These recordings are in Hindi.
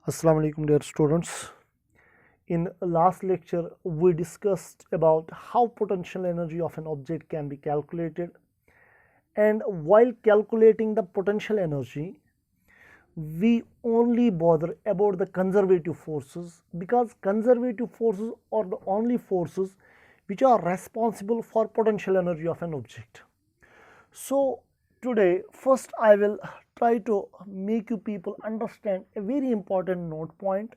Assalamu alaikum dear students. In last lecture we discussed about how potential energy of an object can be calculated, and while calculating the potential energy we only bother about the conservative forces because conservative forces are the only forces which are responsible for potential energy of an object. So today first I will try to make you people understand a very important note point,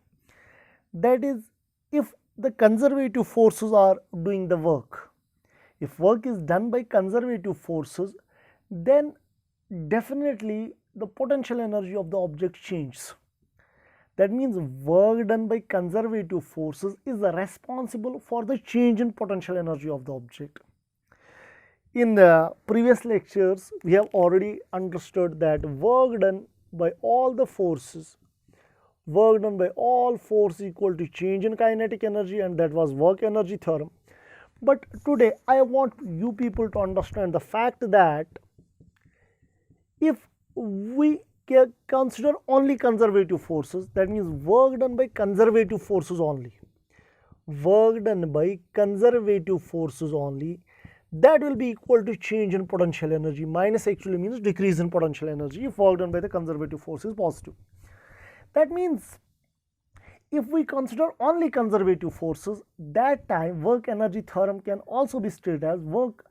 that is, if the conservative forces are doing the work, if work is done by conservative forces, then definitely the potential energy of the object changes. That means work done by conservative forces is responsible for the change in potential energy of the object. In the previous lectures we have already understood that work done by all force equal to change in kinetic energy, and that was work energy theorem. But today I want you people to understand the fact that if we consider only conservative forces, that means work done by conservative forces only, that will be equal to change in potential energy. Minus actually means decrease in potential energy if work done by the conservative force is positive. That means if we consider only conservative forces, that time work energy theorem can also be stated as work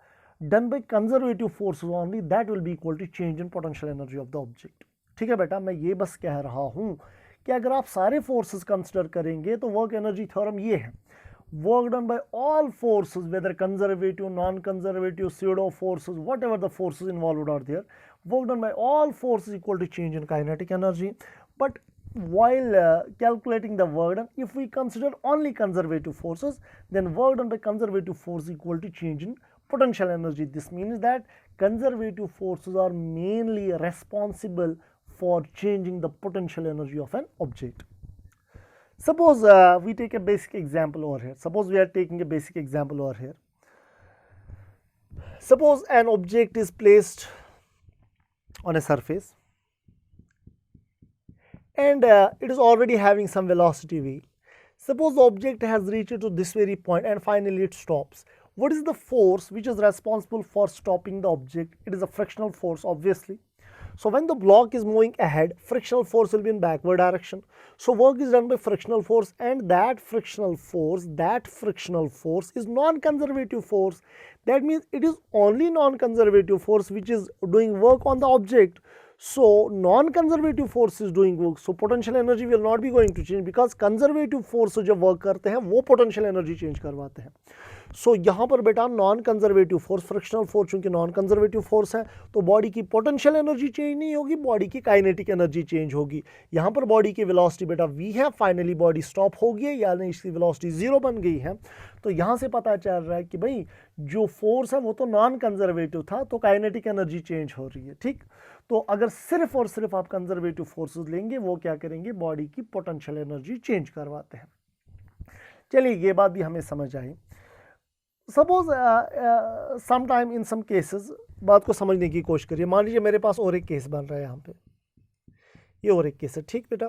done by conservative forces only, that will be equal to change in potential energy of the object. ठीक है बेटा, मैं ये बस कह रहा हूँ कि अगर आप सारे फोर्सेस कंसिडर करेंगे तो वर्क एनर्जी थ्योरम ये है, work done by all forces, whether conservative, non-conservative, pseudo forces, whatever the forces involved are there, work done by all forces equal to change in kinetic energy. But while calculating the work done, if we consider only conservative forces, then work done by conservative force equal to change in potential energy. This means that conservative forces are mainly responsible for changing the potential energy of an object. Suppose we take a basic example over here. Suppose we are taking a basic example over here. Suppose an object is placed on a surface and it is already having some velocity v. Suppose the object has reached to this very point and finally it stops. What is the force which is responsible for stopping the object? It is a frictional force, obviously. So when the block is moving ahead, frictional force will be in backward direction. So work is done by frictional force, and that frictional force is non-conservative force. That means it is only non-conservative force which is doing work on the object. So non-conservative force is doing work, so potential energy will not be going to change, because conservative force जो वर्क करते हैं वो potential energy change करवाते हैं. सो यहाँ पर बेटा non conservative force, frictional force चूंकि नॉन कंजर्वेटिव फोर्स है तो बॉडी की पोटेंशियल एनर्जी चेंज नहीं होगी, बॉडी की काइनेटिक एनर्जी चेंज होगी. यहाँ पर बॉडी की वेलोसिटी बेटा v है, फाइनली बॉडी स्टॉप हो गई है, यानी इसकी वेलोसिटी 0 बन गई है. तो यहाँ से पता चल रहा है कि भाई जो फोर्स है वो तो नॉन कंजर्वेटिव था, तो काइनेटिक एनर्जी चेंज हो रही है. ठीक, तो अगर सिर्फ और सिर्फ आप कंजर्वेटिव फोर्सेस लेंगे, वो क्या करेंगे, बॉडी की पोटेंशियल एनर्जी चेंज करवाते हैं. चलिए ये बात भी हमें समझ आई. Suppose sometime in some cases, बात को समझने की कोशिश करिए. मान लीजिए मेरे पास और एक केस बन रहा है, यहाँ पे ये और एक केस है. ठीक बेटा,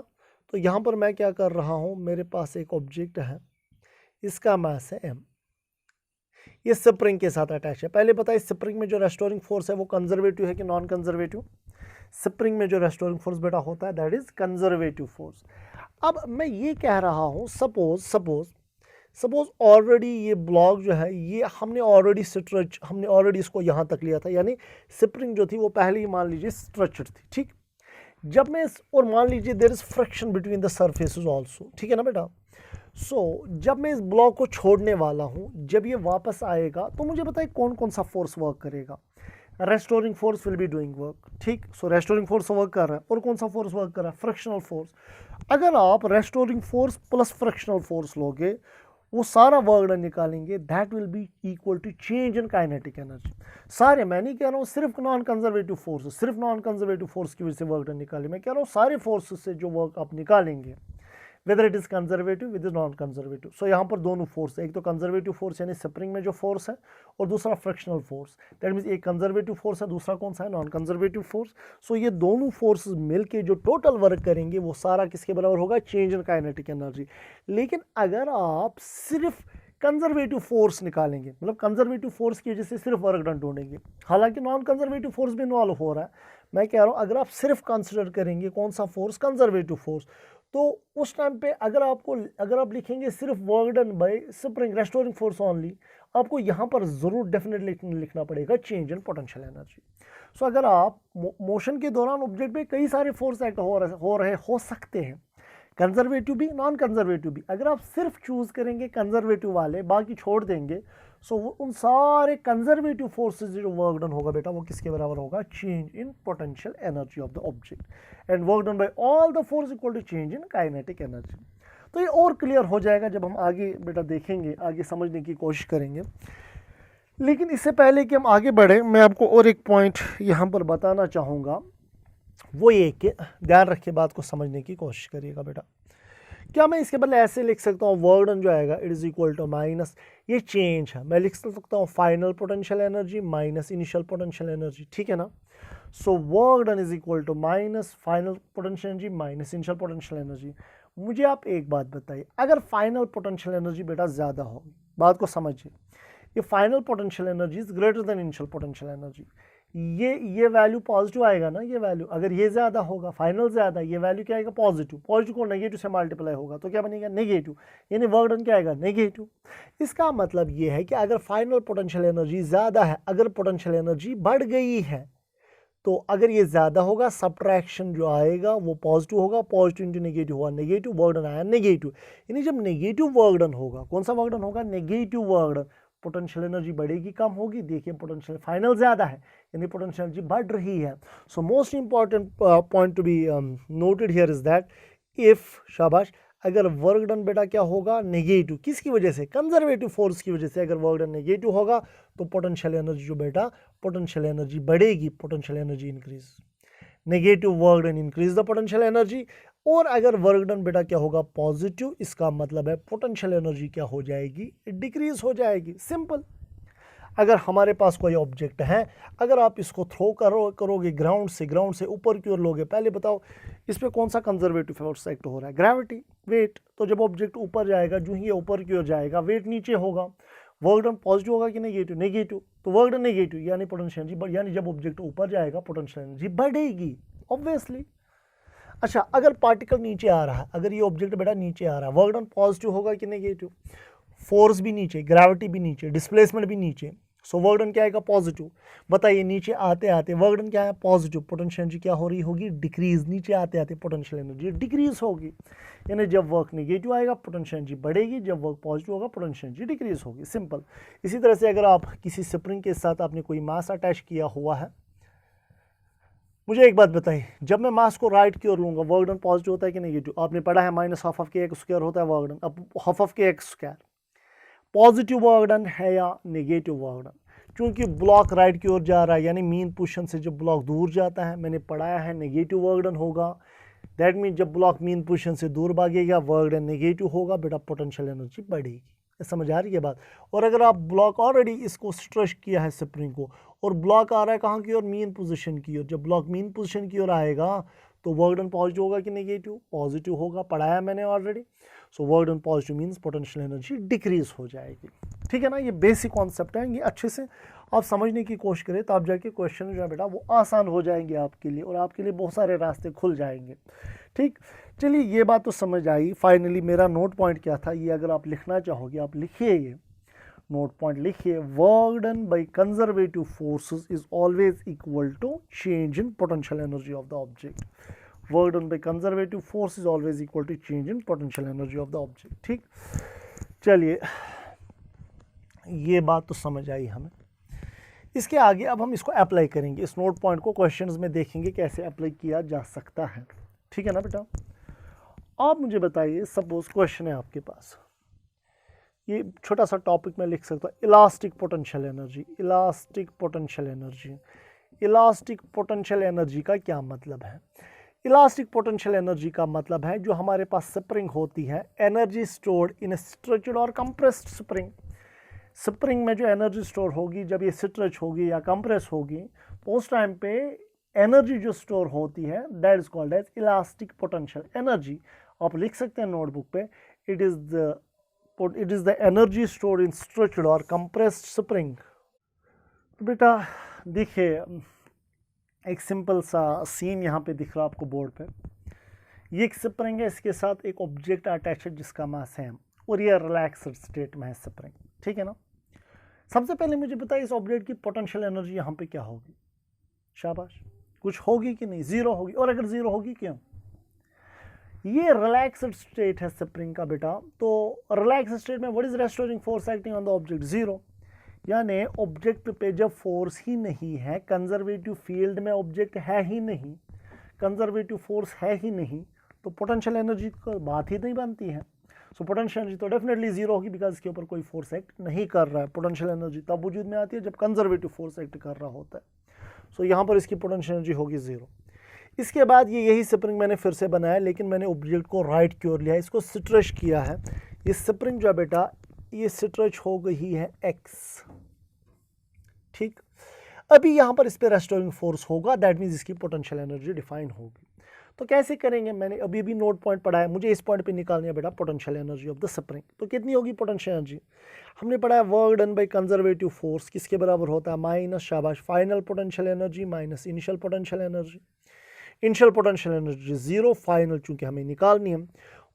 तो यहाँ पर मैं क्या कर रहा हूँ, मेरे पास एक ऑब्जेक्ट है, इसका मास है m, ये स्प्रिंग के साथ अटैच है. पहले बताइए स्प्रिंग में जो रेस्टोरिंग फोर्स है वो कंजर्वेटिव है कि नॉन कंजर्वेटिव? स्प्रिंग में जो रेस्टोरिंग फोर्स बेटा होता है दैट इज कंजर्वेटिव फोर्स. अब मैं ये कह रहा हूँ, सपोज ऑलरेडी ये ब्लॉक जो है ये हमने ऑलरेडी इसको यहाँ तक लिया था, यानी स्प्रिंग जो थी वो पहले ही मान लीजिए स्ट्रेचड थी. ठीक, जब मैं और मान लीजिए there is friction between the surfaces also. ठीक है ना बेटा. सो जब मैं इस ब्लॉक को छोड़ने वाला हूँ, जब ये वापस आएगा तो मुझे बताइए कौन कौन सा फोर्स वर्क करेगा. Restoring force will be doing work. ठीक, सो रेस्टोरिंग फोर्स वर्क कर रहा है, और कौन सा फोर्स वर्क कर रहा है, फ्रिक्शनल फोर्स. अगर आप restoring force plus frictional force लोगे, वो सारा वर्क डन निकालेंगे, that will be equal to change in kinetic energy. सारे, मैं नहीं कह रहा हूँ सिर्फ नॉन कंजर्वेटिव फोर्स की वजह से वर्क डन निकाले, मैं कह रहा हूँ सारे फोर्सेस से जो वर्क आप निकालेंगे whether it is conservative with non conservative. So यहाँ पर दोनों फोर्स है, एक तो कंजर्वेटिव फोर्स यानी स्प्रिंग में जो फोर्स है, और दूसरा फ्रिक्शनल फोर्स। दैट मीन्स एक कंजर्वेटिव फोर्स है, दूसरा कौन सा है, नॉन कंजर्वेटिव फोर्स। सो ये दोनों फोर्सेस मिलके जो टोटल वर्क करेंगे वो सारा किसके बराबर होगा, चेंज इन काइनेटिक एनर्जी। लेकिन अगर आप सिर्फ कंजर्वेटिव फोर्स निकालेंगे, मतलब कंजर्वेटिव फोर्स की वजह से सिर्फ वर्क डन ढूंढेंगे, हालांकि नॉन कंजर्वेटिव फोर्स भी इन्वॉल्व हो रहा है, मैं कह रहा हूँ अगर आप सिर्फ कंसिडर करेंगे कौन सा फोर्स, कंजर्वेटिव फोर्स, तो उस टाइम पे अगर आप लिखेंगे सिर्फ work done bye spring restoring force only, आपको यहाँ पर जरूर डेफिनेटली लिखना पड़ेगा चेंज इन पोटेंशियल एनर्जी। सो अगर आप मोशन के दौरान ऑब्जेक्ट पे कई सारे फोर्स एक्ट हो सकते हैं, कंजर्वेटिव भी नॉन कंजर्वेटिव भी, अगर आप सिर्फ चूज करेंगे कंजर्वेटिव वाले, बाकी छोड़ देंगे, सो उन सारे कंजर्वेटिव फोर्सेस जो वर्क डन होगा बेटा वो किसके बराबर होगा, change in potential energy of the object, and work done by all the force equal to change in kinetic energy. तो ये और क्लियर हो जाएगा जब हम आगे बेटा देखेंगे, आगे समझने की कोशिश करेंगे। लेकिन इससे पहले कि हम आगे बढ़े, मैं आपको और एक पॉइंट यहाँ पर बताना चाहूँगा, वो ये कि ध्यान रखिए, बात को समझने की कोशिश करिएगा बेटा। क्या मैं इसके बदले ऐसे लिख सकता हूँ, वर्क डन जो आएगा it is equal to minus, ये चेंज है, मैं लिख सकता हूँ final potential energy minus initial potential energy, ठीक है ना। So work done is equal to minus final potential energy minus initial potential energy. मुझे आप एक बात बताइए, अगर फाइनल पोटेंशियल एनर्जी बेटा ज़्यादा होगी, बात को समझिए, ये final potential energy is greater than initial potential energy, ये वैल्यू पॉजिटिव आएगा ना, ये वैल्यू अगर ये ज़्यादा होगा, फाइनल ज़्यादा, ये वैल्यू क्या आएगा, पॉजिटिव, पॉजिटिव को नेगेटिव से मल्टीप्लाई होगा तो क्या बनेगा, नेगेटिव, यानी वर्क डन क्या आएगा, नेगेटिव। इसका मतलब ये है कि अगर फाइनल पोटेंशियल एनर्जी ज़्यादा है, अगर पोटेंशियल एनर्जी बढ़ गई है, तो अगर ये ज़्यादा होगा, सब्ट्रैक्शन जो आएगा वो पॉजिटिव होगा, पॉजिटिव इंटू नेगेटिव हुआ नेगेटिव, वर्क डन आया नेगेटिव, यानी जब नेगेटिव वर्क डन होगा, कौन सा वर्क डन होगा, negative work done, potential energy बढ़ेगी कम होगी, देखिए पोटेंशियल फाइनल ज़्यादा है यानी पोटेंशियल एनर्जी बढ़ रही है। So most important point to be noted here is that if, शाबाश, अगर वर्क डन बेटा क्या होगा, नेगेटिव, किसकी वजह से, कंजर्वेटिव फोर्स की वजह से, अगर वर्क डन नेगेटिव होगा तो पोटेंशियल एनर्जी जो बेटा, पोटेंशियल एनर्जी बढ़ेगी, potential energy increase, negative work done increase the potential energy. और अगर वर्क डन बेटा क्या होगा, पॉजिटिव, इसका मतलब है पोटेंशियल एनर्जी क्या हो जाएगी, डिक्रीज हो जाएगी, सिंपल। अगर हमारे पास कोई ऑब्जेक्ट है, अगर आप इसको थ्रो करोगे ग्राउंड से ऊपर की ओर लोगे, पहले बताओ इस पर कौन सा कंजर्वेटिव फोर्स एक्ट हो रहा है, ग्रेविटी, वेट। तो जब ऑब्जेक्ट ऊपर जाएगा, जो ही ये ऊपर की ओर जाएगा, वेट नीचे होगा, वर्क डन पॉजिटिव होगा कि नेगेटिव, नेगेटिव, तो वर्क डन नेगेटिव यानी पोटेंशियल एनर्जी, यानी जब ऑब्जेक्ट ऊपर जाएगा पोटेंशियल एनर्जी बढ़ेगी, ऑब्वियसली। अच्छा, अगर पार्टिकल नीचे आ रहा है, अगर ये ऑब्जेक्ट बेटा नीचे आ रहा है, वर्क डन पॉजिटिव होगा कि नेगेटिव, फोर्स भी नीचे, ग्रेविटी भी नीचे, डिस्प्लेसमेंट भी नीचे, सो वर्क डन क्या आएगा, पॉजिटिव। बताइए नीचे आते आते वर्क डन क्या है, पॉजिटिव, पोटेंशियल एनर्जी क्या हो रही होगी, डिक्रीज, नीचे आते आते पोटेंशियल एनर्जी डिक्रीज होगी, यानी जब वर्क नेगेटिव आएगा पोटेंशियल एनर्जी बढ़ेगी, जब वर्क पॉजिटिव होगा पोटेंशियल एनर्जी डिक्रीज होगी, सिंपल। इसी तरह से अगर आप किसी स्प्रिंग के साथ आपने कोई मास अटैच किया हुआ है, मुझे एक बात बताइए, जब मैं मास को राइट की ओर लूँगा, वर्क डन पॉजिटिव होता है कि नेगेटिव, आपने पढ़ा है minus half of k x square होता है वर्क डन, अब half of k x square positive work done है या नेगेटिव वर्क डन, क्योंकि ब्लॉक राइट की ओर जा रहा है, यानी मीन पोजीशन से जब ब्लॉक दूर जाता है, मैंने पढ़ाया है नेगेटिव वर्क डन होगा, दैट मीन जब ब्लॉक मीन पोजीशन से दूर भागेगा वर्क डन नेगेटिव होगा, बेटा पोटेंशियल एनर्जी बढ़ेगी, समझ आ रही है बात। और अगर आप ब्लॉक ऑलरेडी इसको स्ट्रेच किया है स्प्रिंग को, और ब्लॉक आ रहा है कहाँ की ओर, मीन पोजीशन की ओर, जब ब्लॉक मीन पोजीशन की ओर आएगा तो वर्क डन पॉजिटिव होगा कि नेगेटिव, पॉजिटिव होगा, पढ़ाया मैंने ऑलरेडी। सो work done positive means potential energy decrease हो जाएगी, ठीक है ना। ये बेसिक कॉन्सेप्ट है, ये अच्छे से आप समझने की कोशिश करें, तो आप जाके क्वेश्चन जो है बेटा वो आसान हो जाएंगे आपके लिए, और आपके लिए बहुत सारे रास्ते खुल जाएंगे, ठीक। चलिए ये बात तो समझ आई। फाइनली मेरा नोट पॉइंट क्या था, ये अगर आप लिखना चाहोगे आप लिखिए, ये नोट पॉइंट लिखिए, work done by conservative forces is always equal to change in potential energy of the object, work done by conservative force is always equal to change in potential energy of the object, ठीक। चलिए ये बात तो समझ आई हमें। इसके आगे अब हम इसको अप्लाई करेंगे, इस नोट पॉइंट को क्वेश्चंस में देखेंगे कैसे अप्लाई किया जा सकता है, ठीक है ना बेटा। आप मुझे बताइए, सपोज क्वेश्चन है आपके पास, ये छोटा सा टॉपिक मैं लिख सकता हूँ, elastic potential energy, elastic potential energy. Elastic potential energy का क्या मतलब है? इलास्टिक पोटेंशियल एनर्जी का मतलब है जो हमारे पास स्प्रिंग होती है, एनर्जी स्टोर्ड इन स्ट्रेच्ड और कंप्रेस्ड स्प्रिंग। स्प्रिंग में जो एनर्जी स्टोर होगी जब ये स्ट्रेच होगी या कंप्रेस होगी तो उस टाइम पे एनर्जी जो स्टोर होती है that is called as elastic potential energy. आप लिख सकते हैं नोटबुक पे, it is the energy store in stretched और कंप्रेस्ड स्प्रिंग। बेटा देखिए एक सिंपल सा सीन यहाँ पे दिख रहा है आपको बोर्ड पे। ये एक स्प्रिंग है, इसके साथ एक ऑब्जेक्ट अटैच है जिसका मास है और ये रिलैक्स्ड स्टेट में है स्प्रिंग, ठीक है ना। सबसे पहले मुझे बताइए इस ऑब्जेक्ट की पोटेंशियल एनर्जी यहाँ पे क्या होगी। शाबाश, कुछ होगी कि नहीं? जीरो होगी। और अगर जीरो होगी क्यों? ये रिलैक्स्ड स्टेट है स्प्रिंग का बेटा, तो रिलैक्स्ड स्टेट में what is restoring force acting on the object? Zero. यानी ऑब्जेक्ट पे जब फोर्स ही नहीं है, कंजर्वेटिव फील्ड में ऑब्जेक्ट है ही नहीं, कंजर्वेटिव फोर्स है ही नहीं, तो पोटेंशियल एनर्जी की बात ही नहीं बनती है। सो पोटेंशियल एनर्जी तो डेफिनेटली जीरो होगी बिकॉज इसके ऊपर कोई फोर्स एक्ट नहीं कर रहा है। पोटेंशियल एनर्जी तब वजूद में आती है जब कंजर्वेटिव फोर्स एक्ट कर रहा होता है। सो यहाँ पर इसकी पोटेंशियल एनर्जी होगी जीरो। इसके बाद ये यही स्प्रिंग मैंने फिर से बनाया, लेकिन मैंने ऑब्जेक्ट को राइट की ओर लिया, इसको स्ट्रेच किया है। ये स्प्रिंग जो है बेटा ये स्ट्रेच हो गई है एक्स, ठीक। अभी यहाँ पर इस पर रेस्टोरिंग फोर्स होगा, दैट मीन्स इसकी पोटेंशियल एनर्जी डिफाइन होगी। तो कैसे करेंगे? मैंने अभी भी नोट पॉइंट पढ़ा है, मुझे इस पॉइंट पे निकालनी है बेटा potential energy of the spring. तो कितनी होगी पोटेंशियल एनर्जी? हमने पढ़ा है work done by conservative force किसके बराबर होता है? माइनस, शाबाश, final potential energy minus initial potential energy. Initial potential energy zero, final चूंकि हमें निकालनी है।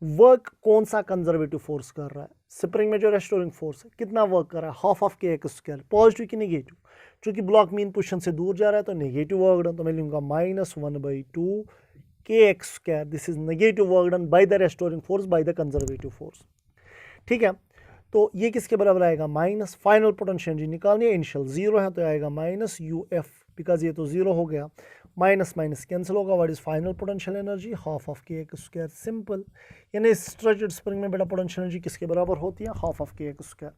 वर्क कौन सा कंजर्वेटिव फोर्स कर रहा है? स्प्रिंग में जो रेस्टोरिंग फोर्स है कितना वर्क कर रहा है? Half of k x square, positive की नेगेटिव? चूंकि ब्लॉक मीन पोजीशन से दूर जा रहा है तो नेगेटिव वर्क डन, तो मैं लूंगा -1/2 के x square. This is negative work done by the restoring force by the conservative force, ठीक है। तो ये किसके बराबर आएगा? माइनस, फाइनल पोटेंशियल एनर्जी निकालनी है, इनिशियल जीरो है तो आएगा माइनस UF, बिकॉज ये तो जीरो हो गया, माइनस माइनस कैंसिल होगा। What is final potential energy? Half of k x square, simple. यानी स्ट्रेच्ड स्प्रिंग में बेटा पोटेंशियल एनर्जी किसके बराबर होती है? Half of k x square.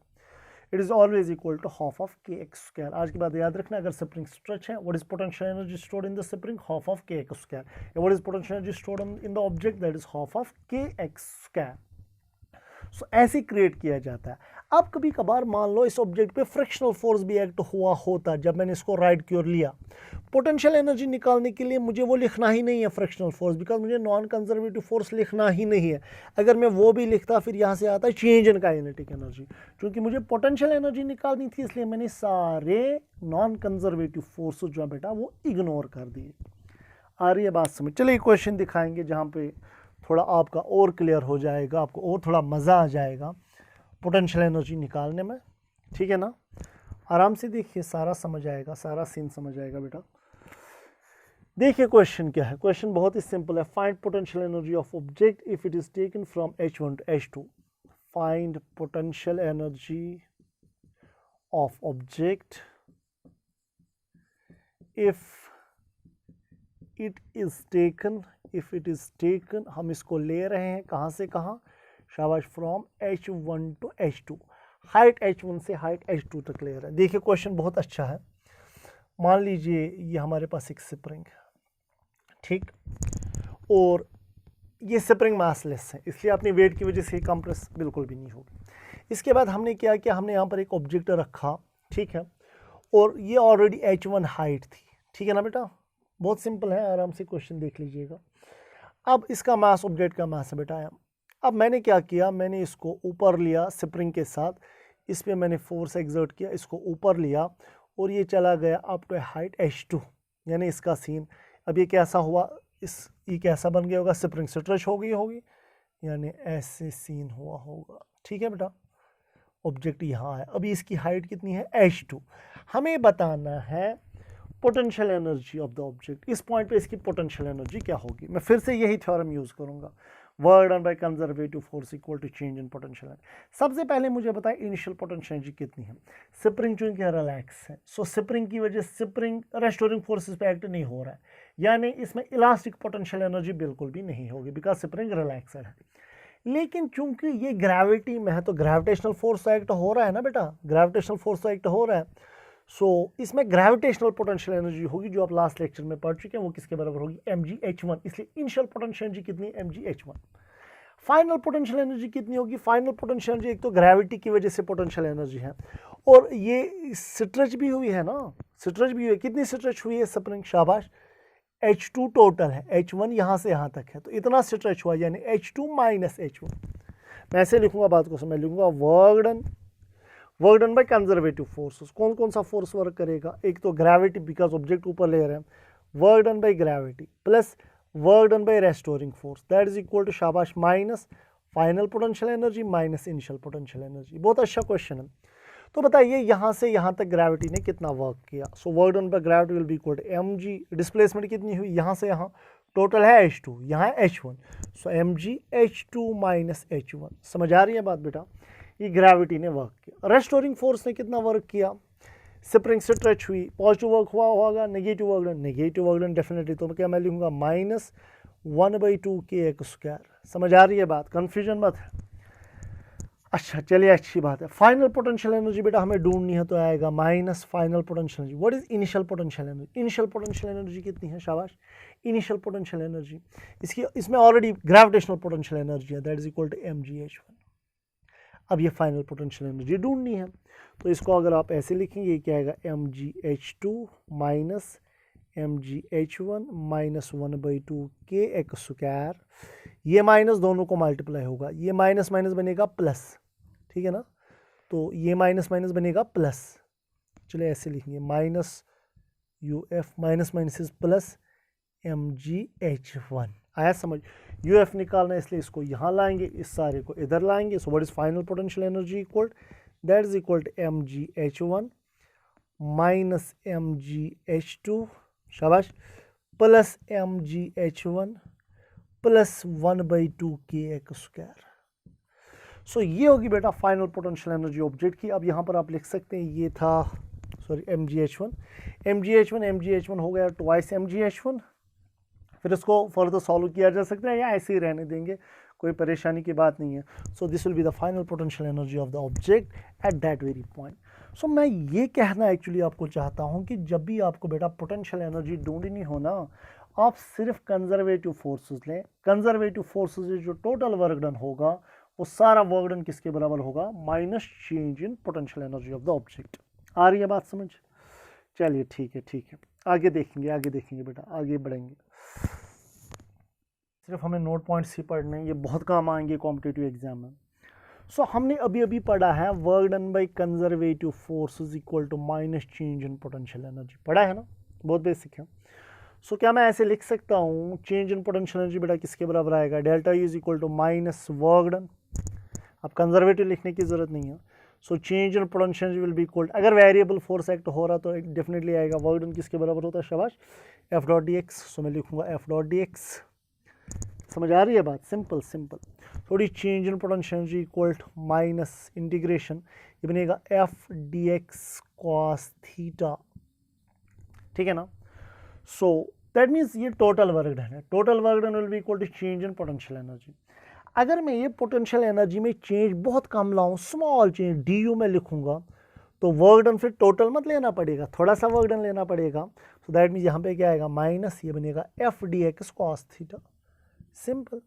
It is always equal to half of k x square. आज के बाद याद रखना, अगर स्प्रिंग स्ट्रेच है, what is potential energy stored in the spring? Half of k x square. What is potential energy stored in the object? That is half of k x square. सो ऐसे क्रिएट किया जाता है। अब कभी कभार मान लो इस ऑब्जेक्ट पे फ्रिक्शनल फोर्स भी एक्ट हुआ होता, जब मैंने इसको राइट की ओर लिया, पोटेंशियल एनर्जी निकालने के लिए मुझे वो लिखना ही नहीं है फ्रिक्शनल फोर्स, बिकॉज मुझे नॉन कंजर्वेटिव फोर्स लिखना ही नहीं है। अगर मैं वो भी लिखता फिर यहाँ से आता है चेंज इन काइनेटिक एनर्जी। क्योंकि मुझे पोटेंशियल एनर्जी निकालनी थी इसलिए मैंने सारे नॉन कंजर्वेटिव फोर्स जो है बेटा वो इग्नोर कर दिए। आ रही है बात समझ? चलिए क्वेश्चन दिखाएंगे जहाँ पे थोड़ा आपका और क्लियर हो जाएगा, आपको और थोड़ा मज़ा आ जाएगा पोटेंशियल एनर्जी निकालने में, ठीक है ना। आराम से देखिए, सारा समझ आएगा, सारा सीन समझ आएगा बेटा। देखिए क्वेश्चन क्या है। क्वेश्चन बहुत ही सिंपल है। Find potential energy of object if it is taken from H1 to H2। Find potential energy of object if it is taken, हम इसको ले रहे हैं कहाँ से कहाँ? शाबाश, from H1 to H2। Height H1 से हाइट H2 तक ले रहे हैं। देखिए क्वेश्चन बहुत अच्छा है। मान लीजिए ये हमारे पास एक स्प्रिंग है, ठीक, और ये स्प्रिंग मासलेस है, इसलिए अपनी वेट की वजह से कंप्रेस बिल्कुल भी नहीं होगी। इसके बाद हमने क्या किया? हमने यहाँ पर एक ऑब्जेक्ट रखा, ठीक है, और ये ऑलरेडी H1 हाइट थी, ठीक है ना बेटा। बहुत सिंपल है, आराम से क्वेश्चन देख लीजिएगा। अब इसका मास, ऑब्जेक्ट का मास है बेटा। अब मैंने क्या किया? मैंने इसको ऊपर लिया स्प्रिंग के साथ, इस पर मैंने फोर्स एक्सर्ट किया, इसको ऊपर लिया और ये चला गया अप टू हाइट H2। यानी इसका सीन अब ये कैसा हुआ? ये कैसा बन गया होगा? स्प्रिंग स्ट्रेच हो गई होगी, यानी ऐसे सीन हुआ होगा, ठीक है बेटा। ऑब्जेक्ट यहाँ है, अभी इसकी हाइट कितनी है? H2। हमें बताना है potential energy of the object. इस पॉइंट पे इसकी पोटेंशियल एनर्जी क्या होगी? मैं फिर से यही थ्योरम यूज करूंगा, work done by conservative force equal to change in potential energy. सबसे पहले मुझे बताएं इनिशियल पोटेंशियल एनर्जी कितनी है। स्प्रिंग चूंकि रिलैक्स है, सो स्प्रिंग की वजह से स्प्रिंग रेस्टोरिंग फोर्सेस पे एक्ट नहीं हो रहा है, यानी इसमें इलास्टिक पोटेंशियल एनर्जी बिल्कुल भी नहीं होगी बिकॉज स्प्रिंग रिलैक्सड है। लेकिन चूंकि ये ग्रेविटी में है तो ग्रेविटेशनल फोर्स एक्ट हो रहा है ना बेटा, ग्रेविटेशनल फोर्स एक्ट हो रहा है। इसमें ग्रेविटेशनल पोटेंशियल एनर्जी होगी जो आप लास्ट लेक्चर में पढ़ चुके हैं, वो किसके बराबर होगी, mgh1। इसलिए इनिशियल पोटेंशियल एनर्जी कितनी है, mgh1। फाइनल पोटेंशियल एनर्जी कितनी होगी, फाइनल पोटेंशियल एनर्जी, एक तो ग्रेविटी की वजह से पोटेंशियल एनर्जी है और ये स्ट्रेच भी हुई है ना, स्ट्रेच भी हुई है। कितनी स्ट्रेच हुई है स्प्रिंग, शाबाश, H2 टोटल है, H1 यहाँ से यहाँ तक है, तो इतना स्ट्रेच हुआ, यानी H2 माइनस H1। मैं ऐसे लिखूंगा बात को, समझ लिखूंगा work done by conservative forces. कौन कौन सा फोर्स वर्क करेगा, एक तो ग्रेविटी, बिकॉज ऑब्जेक्ट ऊपर ले रहे हैं, work done by gravity plus work done by restoring force, that is equal to, शाबाश, minus final potential energy minus initial potential energy. बहुत अच्छा क्वेश्चन है। तो बताइए यहाँ से यहाँ तक ग्रेविटी ने कितना वर्क किया। So work done by gravity will be equal to mg, displacement कितनी हुई, यहाँ से यहाँ टोटल है H2, यहाँ है H1, सो mg H2 माइनस H1। समझ आ रही है बात बेटा, ये ग्रेविटी ने वर्क किया। रेस्टोरिंग फोर्स ने कितना वर्क किया, स्प्रिंग स्ट्रेच हुई, पॉजिटिव वर्क हुआ होगा, negative work done, negative work done definitely, तो क्या मैं लिखूंगा माइनस 1/2 kx²। समझ आ रही है बात, कंफ्यूजन मत है। अच्छा चलिए, अच्छी बात है। फाइनल पोटेंशियल एनर्जी बेटा हमें ढूंढनी है, तो आएगा minus final potential energy. What is initial potential energy, initial potential energy कितनी है, शाबाश, इनिशियल पोटेंशियल एनर्जी, इसमें ऑलरेडी ग्रेविटेशनल पोटेंशियल एनर्जी है, that is equal to mgh1। अब ये फाइनल पोटेंशियल एनर्जी ढूंढनी है, तो इसको अगर आप ऐसे लिखेंगे, क्या आएगा, mgh2 minus mgh1 minus 1/2 kx²। ये माइनस दोनों को मल्टीप्लाई होगा, ये माइनस माइनस बनेगा प्लस, ठीक है ना, तो ये माइनस माइनस बनेगा प्लस। चलिए ऐसे लिखेंगे, minus uf minus minus is plus mgh1। आया समझ, uf निकालना है इसलिए इसको यहाँ लाएंगे, इस सारे को इधर लाएंगे। So what is final potential energy equal, that is equal to mgh1 minus mgh2, शाबाश, प्लस mgh1 प्लस 1/2 kx²। सो ये होगी बेटा फाइनल पोटेंशियल एनर्जी ऑब्जेक्ट की। अब यहाँ पर आप लिख सकते हैं, ये था सॉरी mgh1 हो गया ट्वाइस mgh1। फिर इसको फर्दर सॉल्व किया जा सकता है या ऐसे ही रहने देंगे, कोई परेशानी की बात नहीं है। So this will be the final potential energy of the object at that very point. So मैं ये कहना एक्चुअली आपको चाहता हूँ कि जब भी आपको बेटा पोटेंशियल एनर्जी ढूंढनी हो ना, आप सिर्फ कंजर्वेटिव फोर्सेस लें। कंजर्वेटिव फोर्सेस से जो टोटल वर्क डन होगा, वो सारा वर्क डन किसके बराबर होगा, minus change in potential energy of the object. आ रही है बात समझ, चलिए ठीक है, आगे देखेंगे बेटा, आगे बढ़ेंगे। सिर्फ हमें नोट पॉइंट्स ही पढ़ने हैं, ये बहुत काम आएंगे कॉम्पिटिटिव एग्जाम में। सो हमने अभी पढ़ा है work done by conservative forces equal to minus change in potential energy, पढ़ा है ना, बहुत बेसिक है। सो क्या मैं ऐसे लिख सकता हूँ, चेंज इन पोटेंशियल एनर्जी बेटा किसके बराबर आएगा, delta is equal to minus work done. अब कंजर्वेटिव लिखने की जरूरत नहीं है। So change in potential energy will be equal, अगर वेरिएबल फोर्स एक्ट हो रहा तो डेफिनेटली आएगा वर्क डन किसके बराबर होता है, शाबाश, एफ डॉट डी एक्स। सो मैं लिखूंगा एफ डॉट डी एक्स। समझ आ रही है बात, सिंपल। थोड़ी change in potential energy equal to minus integration, ये बनेगा F D X cos theta, ठीक है ना। सो दैट मीन्स ये टोटल वर्क डन है, total work done will be equal to change in potential energy. अगर मैं ये पोटेंशियल एनर्जी में चेंज बहुत कम लाऊं, स्मॉल चेंज डी यू में लिखूंगा, तो वर्क डन फिर टोटल मत लेना पड़ेगा, थोड़ा सा वर्क डन लेना पड़ेगा। सो दैट मीन्स यहाँ पे क्या आएगा, माइनस, ये बनेगा F D X cos theta, simple.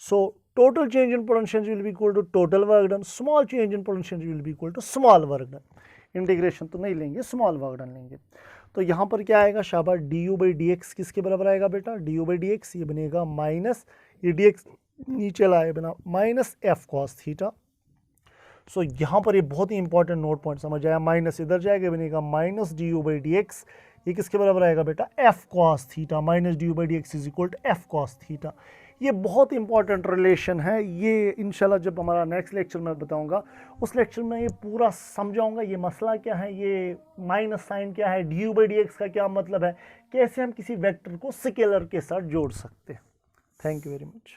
So total change in potential will be equal to total work done, small change in potential will be equal to small work done. Integration तो नहीं लेंगे, स्मॉल वर्क डन लेंगे। तो यहाँ पर क्या आएगा, शाबाश, D u by d x किसके बराबर आएगा बेटा, D u by d x, ये बनेगा माइनस, ये डी एक्स नीचे लाए बना माइनस एफ कॉस थीटा। सो यहाँ पर ये बहुत ही इंपॉर्टेंट नोट पॉइंट समझ आया, माइनस इधर जाएगा, बनेगा minus d u by d x, ये किसके बराबर आएगा बेटा, f cos theta, minus d u by d x is equal to f cos theta. ये बहुत इंपॉर्टेंट रिलेशन है, ये इंशाल्लाह जब हमारा नेक्स्ट लेक्चर में बताऊंगा, उस लेक्चर में ये पूरा समझाऊंगा, ये मसला क्या है, ये माइनस साइन क्या है, D u by d x का क्या मतलब है, कैसे हम किसी वेक्टर को स्केलर के साथ जोड़ सकते हैं। Thank you very much.